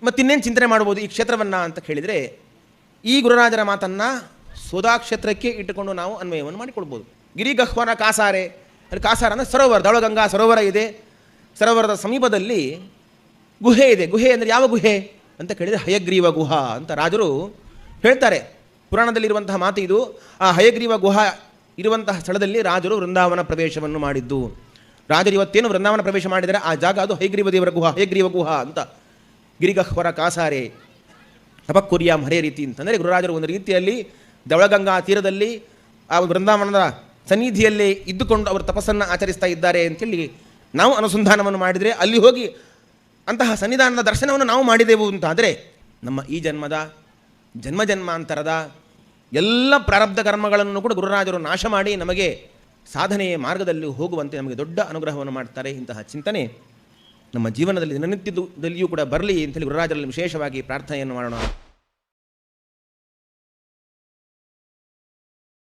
ಮತ್ತಿನ್ನೇನು ಚಿಂತನೆ ಮಾಡ್ಬೋದು ಈ ಕ್ಷೇತ್ರವನ್ನು ಅಂತ ಕೇಳಿದರೆ, ಈ ಗುರುರಾಜರ ಮಾತನ್ನು ಸೋದಾ ಕ್ಷೇತ್ರಕ್ಕೆ ಇಟ್ಟುಕೊಂಡು ನಾವು ಅನ್ವಯವನ್ನು ಮಾಡಿಕೊಳ್ಬೋದು. ಗಿರಿಗಹ್ವರ ಕಾಸಾರೆ, ಅಲ್ಲಿ ಕಾಸಾರ ಅಂದರೆ ಸರೋವರ, ದೌಳಗಂಗಾ ಸರೋವರ ಇದೆ. ಸರೋವರದ ಸಮೀಪದಲ್ಲಿ ಗುಹೆ ಇದೆ. ಗುಹೆ ಅಂದರೆ ಯಾವ ಗುಹೆ ಅಂತ ಕೇಳಿದರೆ ಹಯಗ್ರೀವ ಗುಹಾ ಅಂತ ರಾಜರು ಹೇಳ್ತಾರೆ. ಪುರಾಣದಲ್ಲಿರುವಂತಹ ಮಾತು ಇದು. ಆ ಹಯಗ್ರೀವ ಗುಹಾ ಇರುವಂತಹ ಸ್ಥಳದಲ್ಲಿ ರಾಜರು ವೃಂದಾವನ ಪ್ರವೇಶವನ್ನು ಮಾಡಿದ್ದು. ರಾಜರು ಇವತ್ತೇನು ವೃಂದಾವನ ಪ್ರವೇಶ ಮಾಡಿದರೆ ಆ ಜಾಗ ಅದು ಹಯಗ್ರೀವ ದೇವರ ಗುಹಾ, ಹಯಗ್ರೀವ ಗುಹಾ ಅಂತ. ಗಿರಿಗಹ್ವರ ಕಾಸಾರೆ ತಪಕ್ಕುರಿಯಾಂ ಹರೇ ರೀತಿ ಅಂತಂದರೆ ಗುರುರಾಜರು ಒಂದು ರೀತಿಯಲ್ಲಿ ದೌಳಗಂಗಾ ತೀರದಲ್ಲಿ ಆ ವೃಂದಾವನದ ಸನ್ನಿಧಿಯಲ್ಲಿ ಇದ್ದುಕೊಂಡು ಅವರು ತಪಸ್ಸನ್ನು ಆಚರಿಸ್ತಾ ಇದ್ದಾರೆ ಅಂತೇಳಿ ನಾವು ಅನುಸಂಧಾನವನ್ನು ಮಾಡಿದರೆ, ಅಲ್ಲಿ ಹೋಗಿ ಅಂತಹ ಸನ್ನಿಧಾನದ ದರ್ಶನವನ್ನು ನಾವು ಮಾಡಿದೆವು ಅಂತಾದರೆ ನಮ್ಮ ಈ ಜನ್ಮದ ಜನ್ಮಾಂತರದ ಎಲ್ಲ ಪ್ರಾರಬ್ಧ ಕರ್ಮಗಳನ್ನು ಕೂಡ ಗುರುರಾಜರು ನಾಶ ಮಾಡಿ ನಮಗೆ ಸಾಧನೆಯ ಮಾರ್ಗದಲ್ಲಿ ಹೋಗುವಂತೆ ನಮಗೆ ದೊಡ್ಡ ಅನುಗ್ರಹವನ್ನು ಮಾಡ್ತಾರೆ. ಇಂತಹ ಚಿಂತನೆ ನಮ್ಮ ಜೀವನದಲ್ಲಿ ದಿನನಿತ್ಯದಲ್ಲಿಯೂ ಕೂಡ ಬರಲಿ ಅಂತೇಳಿ ಗುರುರಾಜರಲ್ಲಿ ವಿಶೇಷವಾಗಿ ಪ್ರಾರ್ಥನೆಯನ್ನು ಮಾಡೋಣ.